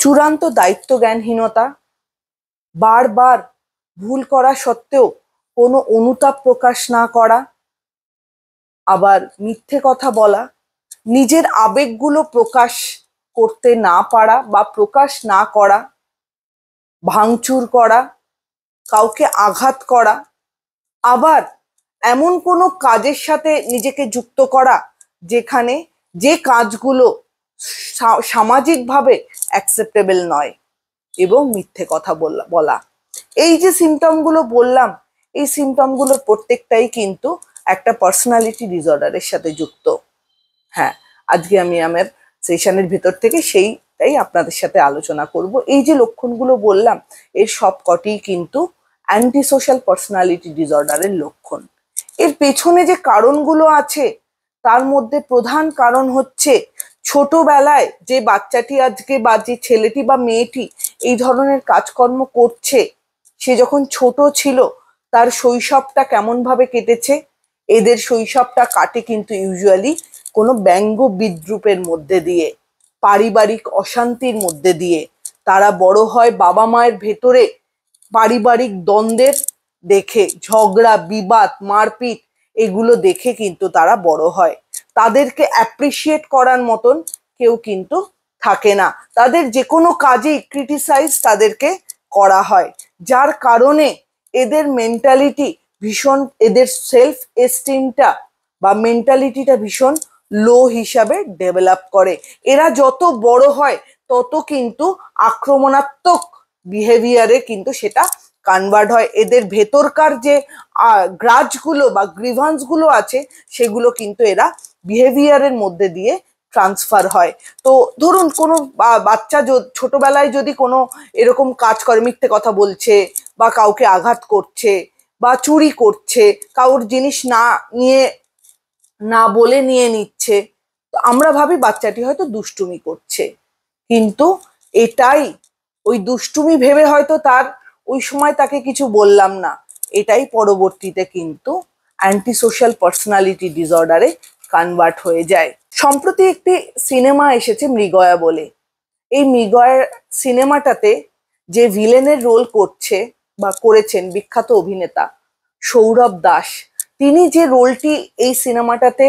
চূড়ান্ত দায়িত্বজ্ঞানহীনতা, বারবার ভুল করা সত্ত্বেও কোনো অনুতাপ প্রকাশ না করা, আবার মিথ্যে কথা বলা, নিজের আবেগগুলো প্রকাশ করতে না পারা বা প্রকাশ না করা, ভাঙচুর করা, কাউকে আঘাত করা, আবার এমন কোনো কাজের সাথে নিজেকে যুক্ত করা যেখানে যে কাজগুলো সামাজিকভাবে অ্যাকসেপ্টেবল নয়, এবং মিথ্যে কথা বলা। এই যে সিমটমগুলো বললাম, এই সিমটমগুলোর প্রত্যেকটাই কিন্তু একটা পার্সোনালিটি ডিসঅর্ডারের সাথে যুক্ত। হ্যাঁ, আজকে আমি আমার সেশনের ভেতর থেকে সেইটাই আপনাদের সাথে আলোচনা করব। এই যে লক্ষণগুলো বললাম, এর সব কটিই কিন্তু অ্যান্টি সোশ্যাল পার্সোনালিটি ডিসঅর্ডারের লক্ষণ। এর পেছনে যে কারণগুলো আছে তার মধ্যে প্রধান কারণ হচ্ছে ছোটবেলায় যে বাচ্চাটি আজকে বা যে ছেলেটি বা মেয়েটি এই ধরনের কাজকর্ম করছে, সে যখন ছোট ছিল তার শৈশবটা কেমনভাবে কেটেছে। এদের শৈশবটা কাটে কিন্তু ইউজুয়ালি কোনো ব্যঙ্গ বিদ্রূপের মধ্যে দিয়ে, পারিবারিক অশান্তির মধ্যে দিয়ে। তারা বড় হয় বাবা মায়ের ভেতরে পারিবারিক দ্বন্দ্বের দেখে, ঝগড়া বিবাদ মারপিট এগুলো দেখে কিন্তু তারা বড় হয়। তাদেরকে অ্যাপ্রিসিয়েট করার মতন কেউ কিন্তু থাকে না, তাদের যে কোনো কাজেই ক্রিটিসাইজ তাদেরকে করা হয়, যার কারণে এদের মেন্টালিটি ভীষণ, এদের সেলফ এস্টিমটা বা মেন্টালিটিটা ভীষণ লো হিসাবে ডেভেলপ করে। এরা যত বড় হয় তত কিন্তু আক্রমণাত্মক বিহেভিয়ারে কিন্তু সেটা কনভার্ট হয়। এদের ভেতরকার যে গ্রাজগুলো বা গ্রিভান্সগুলো আছে সেগুলো কিন্তু এরা বিহেভিয়ারের মধ্যে দিয়ে ট্রান্সফার হয়। তো ধরুন কোনো বাচ্চা ছোটবেলায় যদি কোনো এরকম কাজ করে, মিথ্যে কথা বলছে বা কাউকে আঘাত করছে বা চুরি করছে, কারোর জিনিস না বলে নিয়ে নিচ্ছে, তো আমরা ভাবি বাচ্চাটি হয়তো দুষ্টুমি করছে, কিন্তু এটাই ওই দুষ্টুমি ভেবে হয়তো তার ওই সময় তাকে কিছু বললাম না, এটাই পরবর্তীতে কিন্তু অ্যান্টি সোশ্যাল পার্সোনালিটি ডিসঅর্ডারে কনভার্ট হয়ে যায়। সম্প্রতি একটি সিনেমা এসেছে মৃগয়া বলে। এই মৃগয়া সিনেমাটাতে যে ভিলেনের রোল করছে বা করেছেন বিখ্যাত অভিনেতা সৌরভ দাস, তিনি যে রোলটি এই সিনেমাটাতে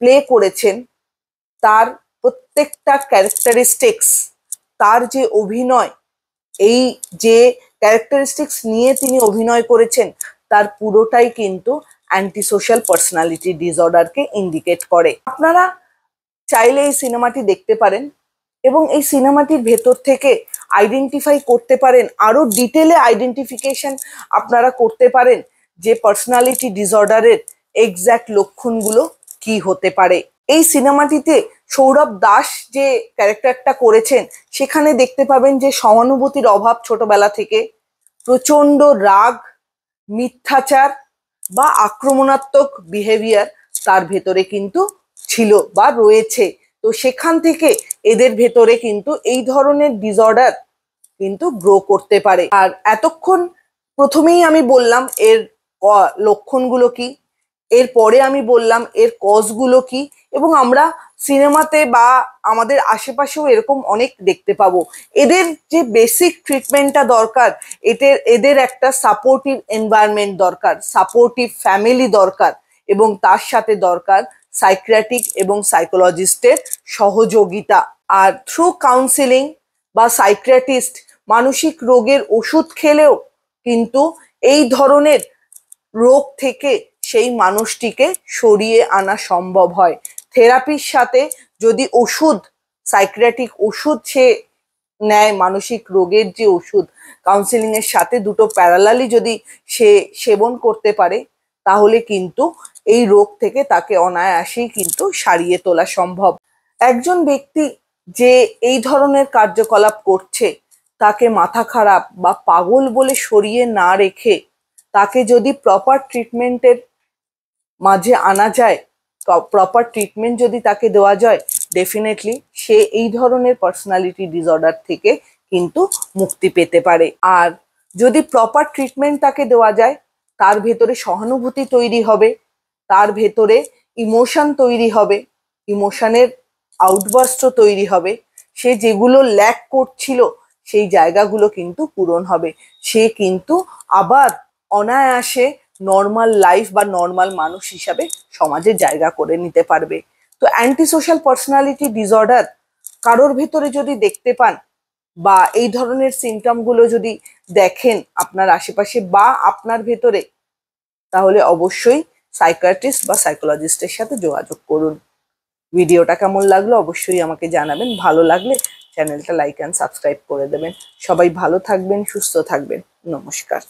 প্লে করেছেন তার প্রত্যেকটা ক্যারেক্টারিস্টিক্স, তার যে অভিনয়, এই যে ক্যারেক্টারিস্টিক্স নিয়ে তিনি অভিনয় করেছেন তার পুরোটাই কিন্তু অ্যান্টি সোশ্যাল পার্সোনালিটি ডিসঅর্ডারকে ইন্ডিকেট করে। আপনারা চাইলে এই সিনেমাটি দেখতে পারেন এবং এই সিনেমাটির ভেতর থেকে আইডেন্টিফাই করতে পারেন, আরো ডিটেলে আইডেন্টিফিকেশন আপনারা করতে পারেন যে পার্সোনালিটি ডিসঅর্ডারের এক্স্যাক্ট লক্ষণগুলো কি হতে পারে। এই সিনেমাটিতে সৌরভ দাস যে ক্যারেক্টারটা করেছেন সেখানে দেখতে পাবেন যে সহানুভূতির অভাব ছোটবেলা থেকে, প্রচন্ড রাগ, মিথ্যাচার বা আক্রমণাত্মক বিহেভিয়ার তার ভেতরে কিন্তু ছিল বা রয়েছে। তো সেখান থেকে এদের ভেতরে কিন্তু এই ধরনের ডিসঅর্ডার কিন্তু গ্রো করতে পারে। আর এতক্ষণ প্রথমেই আমি বললাম এর লক্ষণগুলো কি, এরপরে আমি বললাম এর কজগুলো কি, এবং আমরা সিনেমাতে বা আমাদের আশেপাশেও এরকম অনেক দেখতে পাবো। এদের যে বেসিক ট্রিটমেন্টটা দরকার, এদের একটা সাপোর্টিভ এনভায়রনমেন্ট দরকার, সাপোর্টিভ ফ্যামিলি দরকার, এবং তার সাথে দরকার সাইকিয়াট্রিক এবং সাইকোলজিস্টের সহযোগিতা। আর থ্রু কাউন্সিলিং বা সাইকিয়াট্রিস্ট মানসিক রোগের ওষুধ খেলেও কিন্তু এই ধরনের রোগ থেকে সেই মানুষটিকে সরিয়ে আনা সম্ভব হয়। থেরাপির সাথে যদি ওষুধ, সাইকিয়াট্রিক ওষুধ সে নেয়, মানসিক রোগের যে ওষুধ, কাউন্সিলিং এর সাথে দুটো প্যারালালি যদি সে সেবন করতে পারে তাহলে কিন্তু এই রোগ থেকে তাকে অনায়াসেই কিন্তু সারিয়ে তোলা সম্ভব। একজন ব্যক্তি যে এই ধরনের কার্যকলাপ করছে তাকে মাথা খারাপ বা পাগল বলে সরিয়ে না রেখে তাকে যদি প্রপার ট্রিটমেন্টের মাঝে আনা যায়, প্রপার ট্রিটমেন্ট যদি তাকে দেওয়া যায়, ডেফিনেটলি সে এই ধরনের পার্সোনালিটি ডিসঅর্ডার থেকে কিন্তু মুক্তি পেতে পারে। আর যদি প্রপার ট্রিটমেন্ট তাকে দেওয়া যায়, তার ভেতরে সহানুভূতি তৈরি হবে, তার ভেতরে ইমোশন তৈরি হবে, ইমোশনের আউটবার্স্ট তৈরি হবে, সে যেগুলো ল্যাক করছিল সেই জায়গাগুলো কিন্তু পূরণ হবে, সে কিন্তু আবার অনায়াসে নর্মাল লাইফ বা নর্মাল মানুষ হিসাবে সমাজে জায়গা করে নিতে পারবে। তো অ্যান্টি সোশ্যাল পার্সোনালিটি ডিসঅর্ডার কারোর ভেতরে যদি দেখতে পান বা এই ধরনের সিমটমগুলো যদি দেখেন আপনার আশেপাশে বা আপনার ভেতরে, তাহলে অবশ্যই সাইকিয়াট্রিস্ট বা সাইকোলজিস্টের সাথে যোগাযোগ করুন। ভিডিওটা কেমন লাগলো অবশ্যই আমাকে জানাবেন। ভালো লাগলে চ্যানেলটা লাইক অ্যান্ড সাবস্ক্রাইব করে দেবেন। সবাই ভালো থাকবেন, সুস্থ থাকবেন। নমস্কার।